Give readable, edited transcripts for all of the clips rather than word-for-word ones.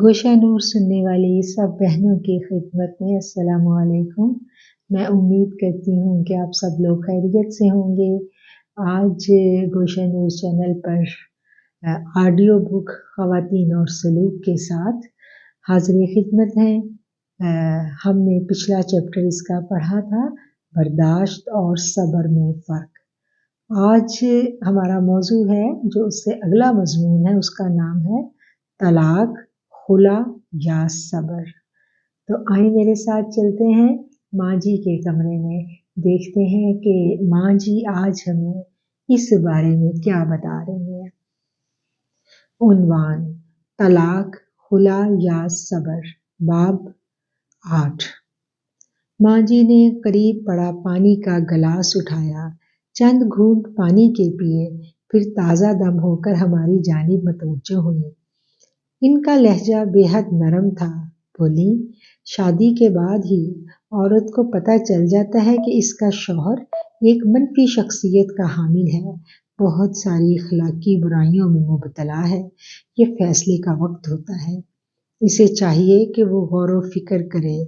گوشہ نور سننے والی سب بہنوں کی خدمت میں السلام علیکم۔ میں امید کرتی ہوں کہ آپ سب لوگ خیریت سے ہوں گے۔ آج گوشہ نور چینل پر آڈیو بک خواتین اور سلوک کے ساتھ حاضر خدمت ہیں۔ ہم نے پچھلا چیپٹر اس کا پڑھا تھا، برداشت اور صبر میں فرق۔ آج ہمارا موضوع ہے جو اس سے اگلا مضمون ہے، اس کا نام ہے طلاق، خلا یا صبر۔ تو آئیں میرے ساتھ چلتے ہیں ماں جی کے کمرے میں، دیکھتے ہیں کہ ماں جی آج ہمیں اس بارے میں کیا بتا رہی ہیں۔ عنوان: طلاق، خلا یا صبر، باب 8۔ ماں جی نے قریب پڑا پانی کا گلاس اٹھایا، چند گھونٹ پانی کے پیے، پھر تازہ دم ہو کر ہماری جانب متوجہ ہوئی۔ ان کا لہجہ بے حد نرم تھا۔ بولی، شادی کے بعد ہی عورت کو پتہ چل جاتا ہے کہ اس کا شوہر ایک منفی شخصیت کا حامل ہے، بہت ساری اخلاقی برائیوں میں مبتلا ہے۔ یہ فیصلے کا وقت ہوتا ہے۔ اسے چاہیے کہ وہ غور و فکر کرے،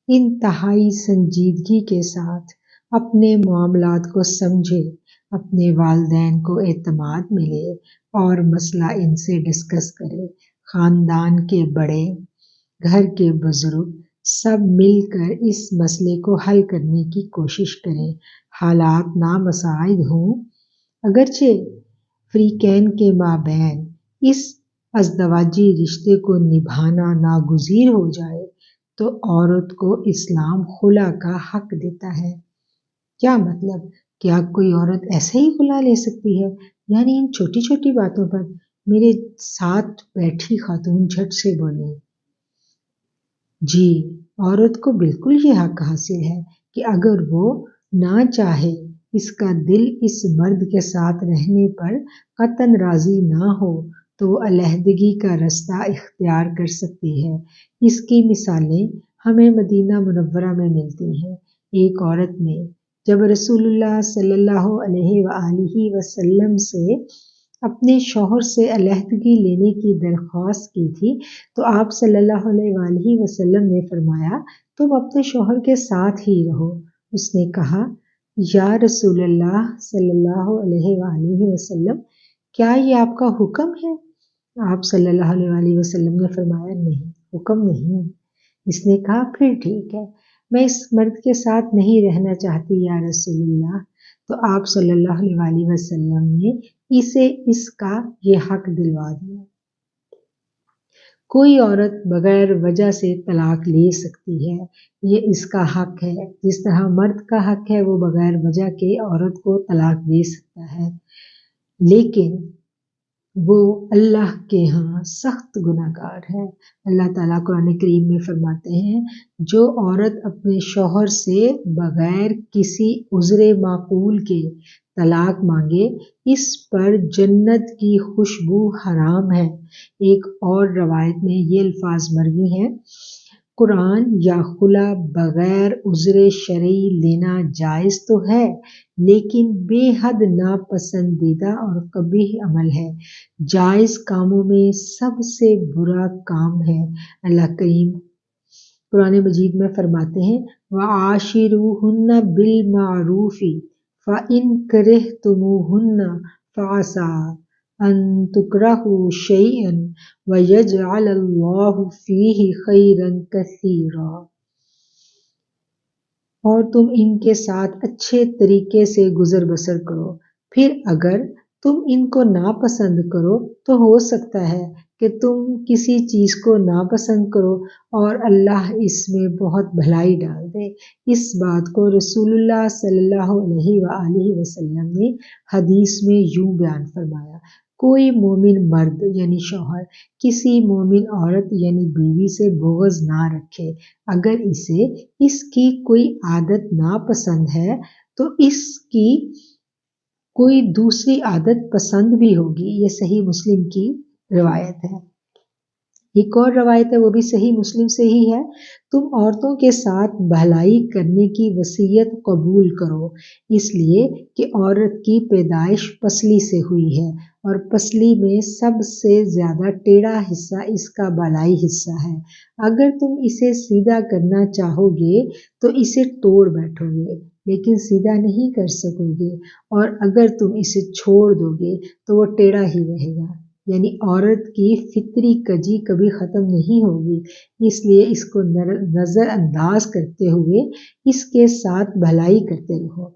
انتہائی سنجیدگی کے ساتھ اپنے معاملات کو سمجھے، اپنے والدین کو اعتماد میں لے اور مسئلہ ان سے ڈسکس کرے۔ خاندان کے بڑے، گھر کے بزرگ سب مل کر اس مسئلے کو حل کرنے کی کوشش کریں۔ حالات نامساعد ہوں، اگرچہ فریقین کے مابین اس ازدواجی رشتے کو نبھانا ناگزیر ہو جائے تو عورت کو اسلام خلا کا حق دیتا ہے۔ کیا مطلب؟ کیا کوئی عورت ایسے ہی خلا لے سکتی ہے؟ یعنی ان چھوٹی چھوٹی باتوں پر؟ میرے ساتھ بیٹھی خاتون جھٹ سے بولی، جی، عورت کو بالکل یہ حق حاصل ہے کہ اگر وہ نہ چاہے، اس کا دل اس مرد کے ساتھ رہنے پر قطعاً راضی نہ ہو تو وہ علیحدگی کا رستہ اختیار کر سکتی ہے۔ اس کی مثالیں ہمیں مدینہ منورہ میں ملتی ہیں۔ ایک عورت نے جب رسول اللہ صلی اللہ علیہ وآلہ وسلم سے اپنے شوہر سے علیحدگی لینے کی درخواست کی تھی تو آپ صلی اللہ علیہ وآلہ وسلم نے فرمایا، تم اپنے شوہر کے ساتھ ہی رہو۔ اس نے کہا، یا رسول اللہ صلی اللہ علیہ وآلہ وسلم، کیا یہ آپ کا حکم ہے؟ آپ صلی اللہ علیہ وآلہ وسلم نے فرمایا، نہیں، حکم نہیں۔ اس نے کہا، پھر ٹھیک ہے، میں اس مرد کے ساتھ نہیں رہنا چاہتی یا رسول اللہ۔ تو آپ صلی اللہ علیہ وآلہ وسلم نے اسے اس کا یہ حق دلوا دیا۔ کوئی عورت بغیر وجہ سے طلاق لے سکتی ہے، یہ اس کا حق ہے، جس طرح مرد کا حق ہے وہ بغیر وجہ کے عورت کو طلاق دے سکتا ہے۔ لیکن وہ اللہ کے ہاں سخت گناہ گار ہے۔ اللہ تعالیٰ قرآن کریم میں فرماتے ہیں، جو عورت اپنے شوہر سے بغیر کسی عذر معقول کے طلاق مانگے، اس پر جنت کی خوشبو حرام ہے۔ ایک اور روایت میں یہ الفاظ مروی ہیں، قرآن یا خلا بغیر عذر شرعی لینا جائز تو ہے، لیکن بے حد ناپسندیدہ اور قبیح عمل ہے۔ جائز کاموں میں سب سے برا کام ہے۔ اللہ کریم قرآن مجید میں فرماتے ہیں، وَعَاشِرُوهُنَّ بِالْمَعْرُوفِ فَإِنْ كَرِهْتُمُوهُنَّ فَعَسَىٰ أَن تُكْرَهُوا شَيْئًا وَيَجْعَلَ اللَّهُ فِيهِ خَيْرًا كَثِيرًا۔ اور تم ان کے ساتھ اچھے طریقے سے گزر بسر کرو، پھر اگر تم ان کو ناپسند کرو تو ہو سکتا ہے کہ تم کسی چیز کو ناپسند کرو اور اللہ اس میں بہت بھلائی ڈال دے۔ اس بات کو رسول اللہ صلی اللہ علیہ وآلہ وسلم نے حدیث میں یوں بیان فرمایا، کوئی مومن مرد یعنی شوہر کسی مومن عورت یعنی بیوی سے بغض نہ رکھے۔ اگر اسے اس کی کوئی عادت ناپسند ہے تو اس کی کوئی دوسری عادت پسند بھی ہوگی۔ یہ صحیح مسلم کی روایت ہے۔ ایک اور روایت ہے، وہ بھی صحیح مسلم سے ہی ہے، تم عورتوں کے ساتھ بھلائی کرنے کی وصیت قبول کرو، اس لیے کہ عورت کی پیدائش پسلی سے ہوئی ہے اور پسلی میں سب سے زیادہ ٹیڑھا حصہ اس کا بالائی حصہ ہے۔ اگر تم اسے سیدھا کرنا چاہو گے تو اسے توڑ بیٹھو گے لیکن سیدھا نہیں کر سکو گے، اور اگر تم اسے چھوڑ دو گے تو وہ ٹیڑھا ہی رہے گا۔ یعنی عورت کی فطری کجی کبھی ختم نہیں ہوگی، اس لیے اس کو نظر انداز کرتے ہوئے اس کے ساتھ بھلائی کرتے رہو،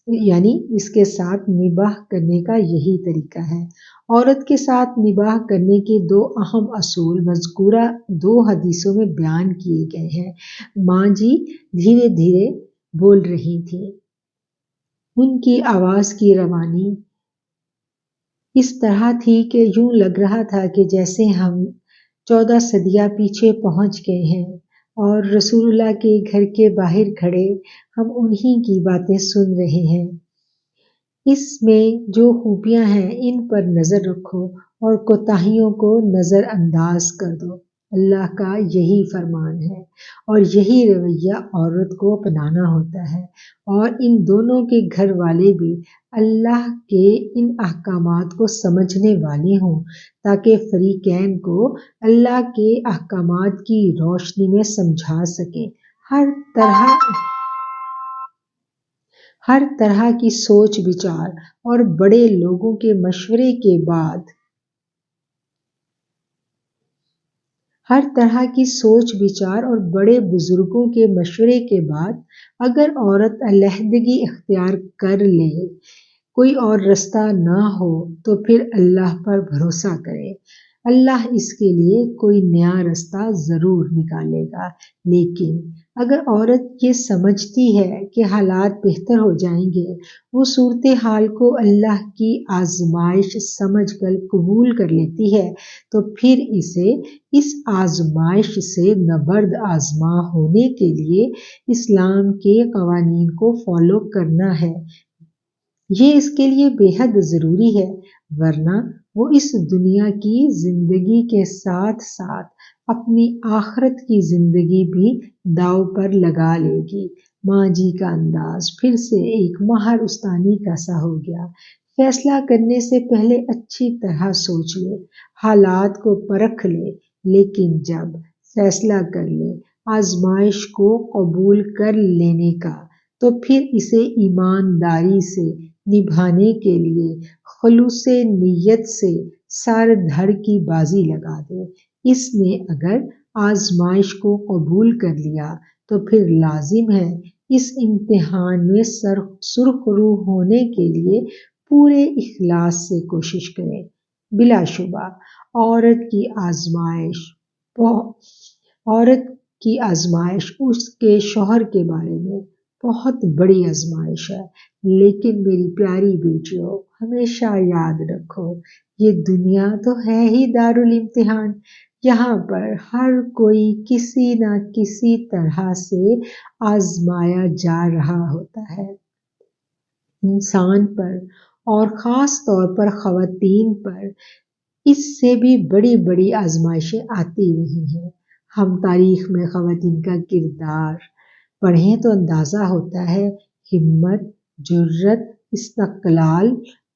یعنی اس کے ساتھ نباہ کرنے کا یہی طریقہ ہے۔ عورت کے ساتھ نباہ کرنے کے دو اہم اصول مذکورہ 2 حدیثوں میں بیان کیے گئے ہیں۔ ماں جی دھیرے دھیرے بول رہی تھیں، ان کی آواز کی روانی اس طرح تھی کہ یوں لگ رہا تھا کہ جیسے ہم 14 صدیاں پیچھے پہنچ گئے ہیں اور رسول اللہ کے گھر کے باہر کھڑے ہم انہی کی باتیں سن رہے ہیں۔ اس میں جو خوبیاں ہیں ان پر نظر رکھو اور کوتاہیوں کو نظر انداز کر دو۔ اللہ کا یہی فرمان ہے اور یہی رویہ عورت کو اپنانا ہوتا ہے، اور ان دونوں کے گھر والے بھی اللہ کے ان احکامات کو سمجھنے والے ہوں تاکہ فریقین کو اللہ کے احکامات کی روشنی میں سمجھا سکیں۔ ہر طرح کی سوچ بچار اور بڑے لوگوں کے مشورے کے بعد اور بڑے بزرگوں کے مشورے کے بعد اگر عورت علیحدگی اختیار کر لے، کوئی اور رستہ نہ ہو تو پھر اللہ پر بھروسہ کرے، اللہ اس کے لیے کوئی نیا رستہ ضرور نکالے گا۔ لیکن اگر عورت یہ سمجھتی ہے کہ حالات بہتر ہو جائیں گے، وہ صورتحال کو اللہ کی آزمائش سمجھ کر قبول کر لیتی ہے، تو پھر اسے اس آزمائش سے نبرد آزما ہونے کے لیے اسلام کے قوانین کو فالو کرنا ہے۔ یہ اس کے لیے بے حد ضروری ہے، ورنہ وہ اس دنیا کی زندگی کے ساتھ ساتھ اپنی آخرت کی زندگی بھی داؤ پر لگا لے گی۔ ماں جی کا انداز پھر سے ایک ماہر استانی کا سا ہو گیا۔ فیصلہ کرنے سے پہلے اچھی طرح سوچ لے، حالات کو پرکھ لے، لیکن جب فیصلہ کر لے آزمائش کو قبول کر لینے کا، تو پھر اسے ایمانداری سے نبھانے کے لیے خلوص نیت سے سر دھڑ کی بازی لگا دے۔ اس نے اگر آزمائش کو قبول کر لیا تو پھر لازم ہے اس امتحان میں سرخ رو ہونے کے لیے پورے اخلاص سے کوشش کرے۔ بلا شبہ عورت کی آزمائش اس کے شوہر کے بارے میں بہت بڑی آزمائش ہے، لیکن میری پیاری بیٹیوں ہمیشہ یاد رکھو، یہ دنیا تو ہے ہی دارالامتحان، یہاں پر ہر کوئی کسی نہ کسی طرح سے آزمایا جا رہا ہوتا ہے۔ انسان پر اور خاص طور پر خواتین پر اس سے بھی بڑی بڑی آزمائشیں آتی رہی ہیں۔ ہم تاریخ میں خواتین کا کردار پڑھیں تو اندازہ ہوتا ہے، ہمت، جرأت، استقلال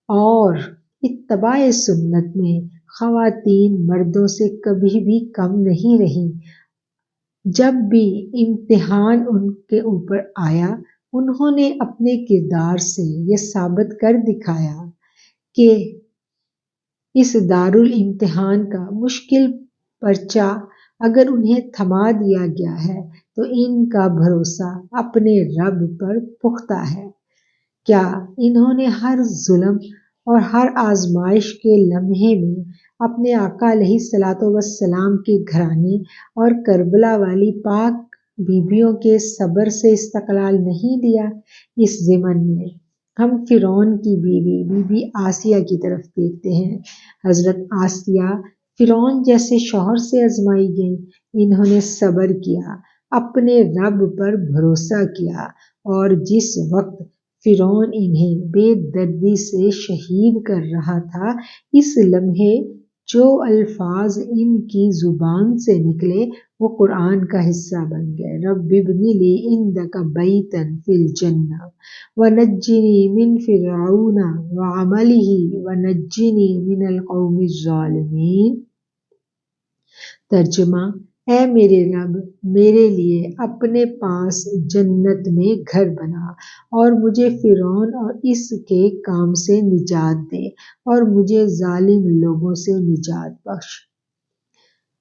اور اتباع سنت میں خواتین مردوں سے کبھی بھی کم نہیں رہیں۔ جب بھی امتحان ان کے اوپر آیا، انہوں نے اپنے کردار سے یہ ثابت کر دکھایا کہ اس دارالامتحان کا مشکل پرچہ اگر انہیں تھما دیا گیا ہے تو ان کا بھروسہ اپنے رب پر پختہ ہے۔ کیا انہوں نے ہر ظلم اور ہر آزمائش کے لمحے میں اپنے آقا علیہ الصلوۃ والسلام کے گھرانے اور کربلا والی پاک بیبیوں کے صبر سے استقلال نہیں لیا؟ اس ضمن میں ہم فرعون کی بیوی بی بی آسیہ کی طرف دیکھتے ہیں۔ حضرت آسیہ فرعون جیسے شوہر سے آزمائی گئیں، انہوں نے صبر کیا، اپنے رب پر بھروسہ کیا، اور جس وقت فرعون انہیں بے دردی سے شہید کر رہا تھا، اس لمحے جو الفاظ ان کی زبان سے نکلے وہ قرآن کا حصہ بن گئے۔ رب ابن لی عندک بیتا فی الجنہ ونجنی من فرعون وعملہ ونجنی من القوم الظالمین۔ ترجمہ: اے میرے رب، میرے لیے اپنے پاس جنت میں گھر بنا اور مجھے فرعون اور اس کے کام سے نجات دے اور مجھے ظالم لوگوں سے نجات بخش۔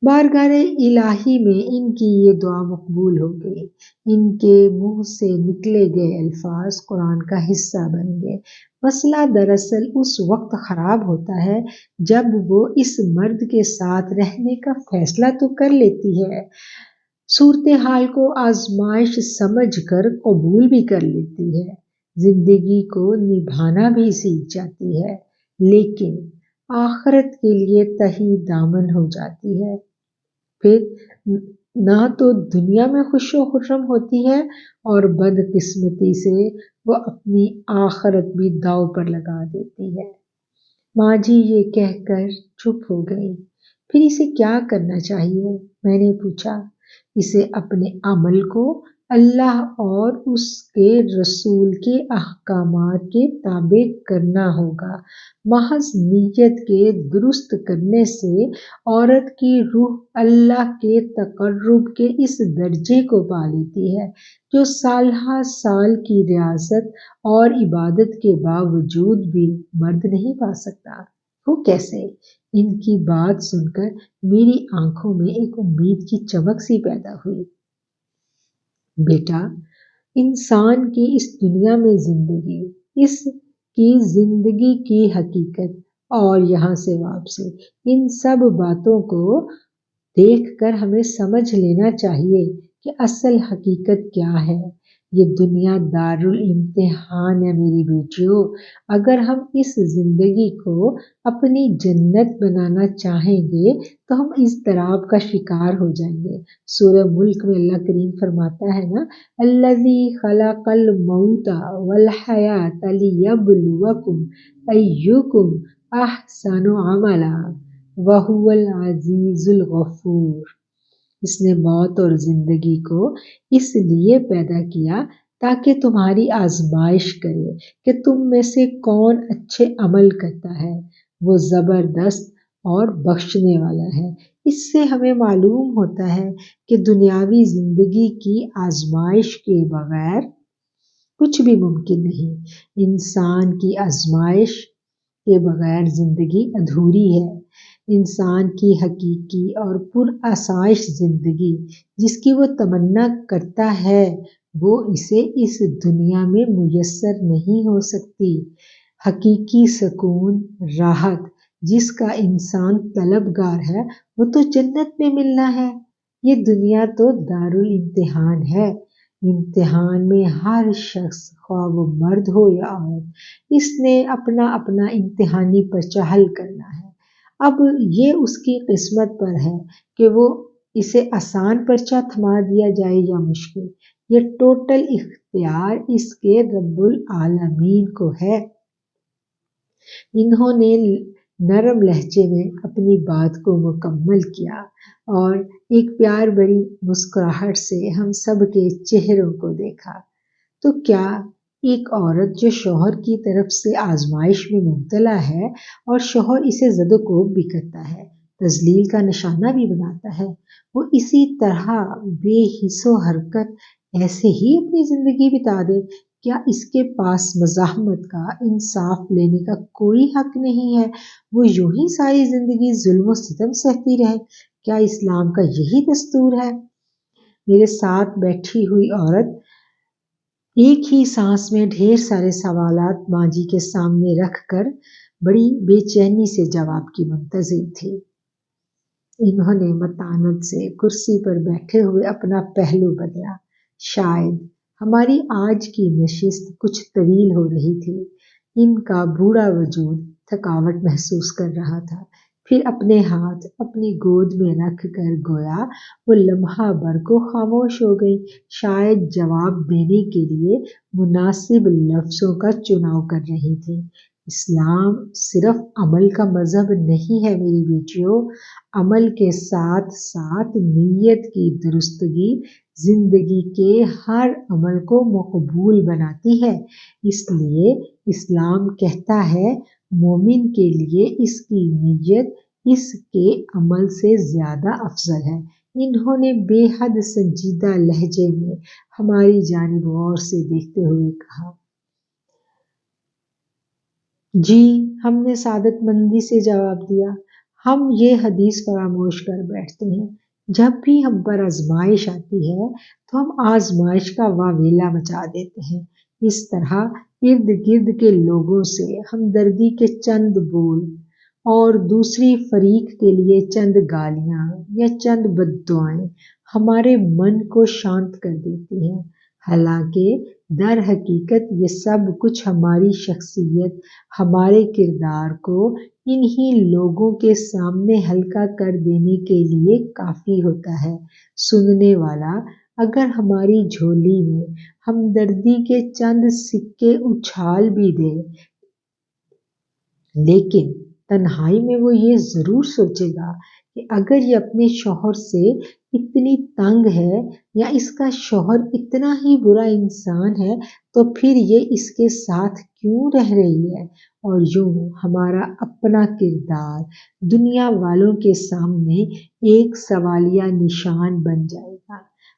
بارگاہ الہی میں ان کی یہ دعا مقبول ہو گئی۔ ان کے منہ سے نکلے گئے الفاظ قرآن کا حصہ بن گئے۔ مسئلہ دراصل اس وقت خراب ہوتا ہے جب وہ اس مرد کے ساتھ رہنے کا فیصلہ تو کر لیتی ہے، صورتحال کو آزمائش سمجھ کر قبول بھی کر لیتی ہے، زندگی کو نبھانا بھی سیکھ جاتی ہے، لیکن آخرت کے لیے تہی دامن ہو جاتی ہے۔ پھر نہ تو دنیا میں خوش و خرم ہوتی ہے اور بدقسمتی سے وہ اپنی آخرت بھی داؤ پر لگا دیتی ہے۔ ماں جی یہ کہہ کر چپ ہو گئی۔ پھر اسے کیا کرنا چاہیے؟ میں نے پوچھا۔ اسے اپنے عمل کو اللہ اور اس کے رسول کے احکامات کے تابع کرنا ہوگا۔ محض نیت کے درست کرنے سے عورت کی روح اللہ کے تقرب کے اس درجے کو پا لیتی ہے جو سالہ سال کی ریاضت اور عبادت کے باوجود بھی مرد نہیں پا سکتا۔ وہ کیسے؟ ان کی بات سن کر میری آنکھوں میں ایک امید کی چمک سی پیدا ہوئی۔ بیٹا، انسان کی اس دنیا میں زندگی، اس کی زندگی کی حقیقت اور یہاں سے واپسی، ان سب باتوں کو دیکھ کر ہمیں سمجھ لینا چاہیے کہ اصل حقیقت کیا ہے۔ یہ دنیا دارالامتحان ہے میری بیٹیوں۔ اگر ہم اس زندگی کو اپنی جنت بنانا چاہیں گے تو ہم اضطراب کا شکار ہو جائیں گے۔ سورہ ملک میں اللہ کریم فرماتا ہے نا، الذی خلق الموت والحیات لیبلوکم ایکم احسن عملا وہو العزیز الغفور۔ اس نے موت اور زندگی کو اس لیے پیدا کیا تاکہ تمہاری آزمائش کرے کہ تم میں سے کون اچھے عمل کرتا ہے۔ وہ زبردست اور بخشنے والا ہے۔ اس سے ہمیں معلوم ہوتا ہے کہ دنیاوی زندگی کی آزمائش کے بغیر کچھ بھی ممکن نہیں۔ انسان کی آزمائش کے بغیر زندگی ادھوری ہے۔ انسان کی حقیقی اور پرآسائش زندگی جس کی وہ تمنا کرتا ہے وہ اسے اس دنیا میں میسر نہیں ہو سکتی۔ حقیقی سکون، راحت جس کا انسان طلبگار ہے وہ تو جنت میں ملنا ہے۔ یہ دنیا تو دارالامتحان ہے۔ امتحان میں ہر شخص، خواہ وہ مرد ہو یا عورت، اس نے اپنا اپنا امتحانی پرچہ حل کرنا ہے۔ اب یہ اس کی قسمت پر ہے کہ وہ اسے آسان پرچہ تھما دیا جائے یا مشکل۔ یہ ٹوٹل اختیار اس کے رب العالمین کو ہے۔ انہوں نے نرم لہجے میں اپنی بات کو مکمل کیا اور ایک پیار بھری مسکراہٹ سے ہم سب کے چہروں کو دیکھا۔ تو کیا ایک عورت جو شوہر کی طرف سے آزمائش میں مبتلا ہے اور شوہر اسے زد و کوب بھی کرتا ہے، تذلیل کا نشانہ بھی بناتا ہے، وہ اسی طرح بے حس و حرکت ایسے ہی اپنی زندگی بتا دے؟ کیا اس کے پاس مزاحمت کا، انصاف لینے کا کوئی حق نہیں ہے؟ وہ یوں ہی ساری زندگی ظلم و ستم سہتی رہے؟ کیا اسلام کا یہی دستور ہے؟ میرے ساتھ بیٹھی ہوئی عورت ایک ہی سانس میں ڈھیر سارے سوالات ماں جی کے سامنے رکھ کر بڑی بے چینی سے جواب کی منتظر تھی۔ انہوں نے متانت سے کرسی پر بیٹھے ہوئے اپنا پہلو بدلا۔ شاید ہماری آج کی نشست کچھ طویل ہو رہی تھی۔ ان کا بوڑھا وجود تھکاوٹ محسوس کر رہا تھا۔ پھر اپنے ہاتھ اپنی گود میں رکھ کر گویا وہ لمحہ بھر کو خاموش ہو گئی، شاید جواب دینے کے لیے مناسب لفظوں کا چناؤ کر رہی تھی۔ اسلام صرف عمل کا مذہب نہیں ہے میری بیٹیوں، عمل کے ساتھ ساتھ نیت کی درستگی زندگی کے ہر عمل کو مقبول بناتی ہے۔ اس لیے اسلام کہتا ہے مومن کے لیے اس کی نیت اس کے عمل سے زیادہ افضل ہے۔ انہوں نے بے حد سنجیدہ لہجے میں ہماری جانب غور سے دیکھتے ہوئے کہا، جی، ہم نے سعادت مندی سے جواب دیا، ہم یہ حدیث فراموش کر بیٹھتے ہیں، جب بھی ہم پر آزمائش آتی ہے تو ہم آزمائش کا واویلا مچا دیتے ہیں۔ اس طرح ارد گرد کے لوگوں سے ہمدردی کے چند بول اور دوسری فریق کے لیے چند گالیاں یا چند بددعائیں ہمارے من کو شانت کر دیتی ہیں، حالانکہ در حقیقت یہ سب کچھ ہماری شخصیت، ہمارے کردار کو انہی لوگوں کے سامنے ہلکا کر دینے کے لیے کافی ہوتا ہے۔ سننے والا اگر ہماری جھولی میں ہمدردی کے چند سکے اچھال بھی دے، لیکن تنہائی میں وہ یہ ضرور سوچے گا کہ اگر یہ اپنے شوہر سے اتنی تنگ ہے یا اس کا شوہر اتنا ہی برا انسان ہے تو پھر یہ اس کے ساتھ کیوں رہ رہی ہے، اور یوں ہمارا اپنا کردار دنیا والوں کے سامنے ایک سوالیہ نشان بن جائے گا۔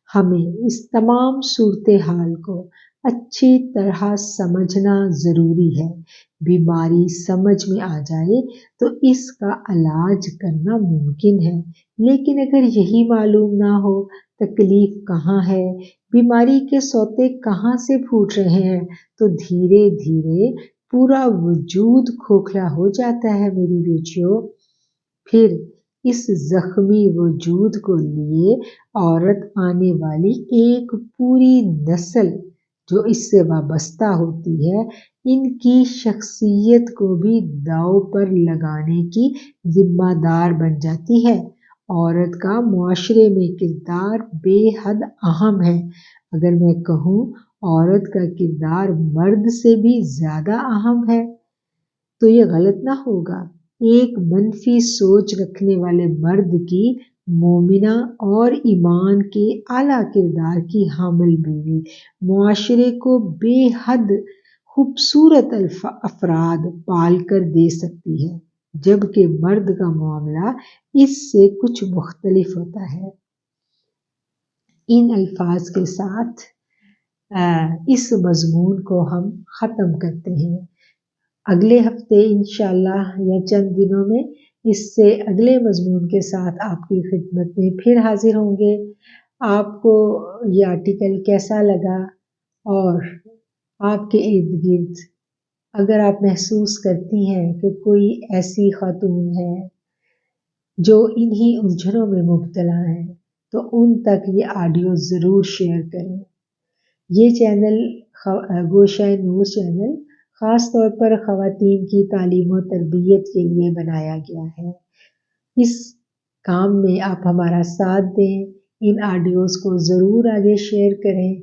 ہمیں اس تمام صورتحال کو اچھی طرح سمجھنا ضروری ہے۔ بیماری سمجھ میں آ جائے تو اس کا علاج کرنا ممکن ہے، لیکن اگر یہی معلوم نہ ہو تکلیف کہاں ہے، بیماری کے سوتے کہاں سے پھوٹ رہے ہیں، تو دھیرے دھیرے پورا وجود کھوکھلا ہو جاتا ہے میری بیٹیوں۔ پھر اس زخمی وجود کو لیے عورت آنے والی ایک پوری نسل جو اس سے وابستہ ہوتی ہے، ان کی شخصیت کو بھی داؤ پر لگانے کی ذمہ دار بن جاتی ہے۔ عورت کا معاشرے میں کردار بے حد اہم ہے، اگر میں کہوں عورت کا کردار مرد سے بھی زیادہ اہم ہے تو یہ غلط نہ ہوگا۔ ایک منفی سوچ رکھنے والے مرد کی مومنہ اور ایمان کے اعلیٰ کردار کی حامل بیوی معاشرے کو بے حد خوبصورت افراد پال کر دے سکتی ہے، جبکہ مرد کا معاملہ اس سے کچھ مختلف ہوتا ہے۔ ان الفاظ کے ساتھ اس مضمون کو ہم ختم کرتے ہیں۔ اگلے ہفتے انشاءاللہ یا چند دنوں میں اس سے اگلے مضمون کے ساتھ آپ کی خدمت میں پھر حاضر ہوں گے۔ آپ کو یہ آرٹیکل کیسا لگا، اور آپ کے ارد گرد اگر آپ محسوس کرتی ہیں کہ کوئی ایسی خاتون ہے جو انہی الجھنوں میں مبتلا ہیں تو ان تک یہ آڈیو ضرور شیئر کریں۔ یہ چینل گوشہ نور چینل خاص طور پر خواتین کی تعلیم و تربیت کے لیے بنایا گیا ہے۔ اس کام میں آپ ہمارا ساتھ دیں، ان آڈیوز کو ضرور آگے شیئر کریں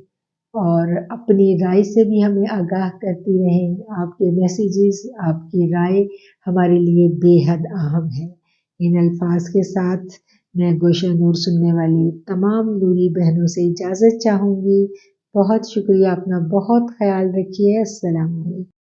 اور اپنی رائے سے بھی ہمیں آگاہ کرتی رہیں۔ آپ کے میسیجز، آپ کی رائے ہمارے لیے بے حد اہم ہے۔ ان الفاظ کے ساتھ میں گوشہ نور سننے والی تمام نوری بہنوں سے اجازت چاہوں گی۔ بہت شکریہ، اپنا بہت خیال رکھیے۔ السلام علیکم۔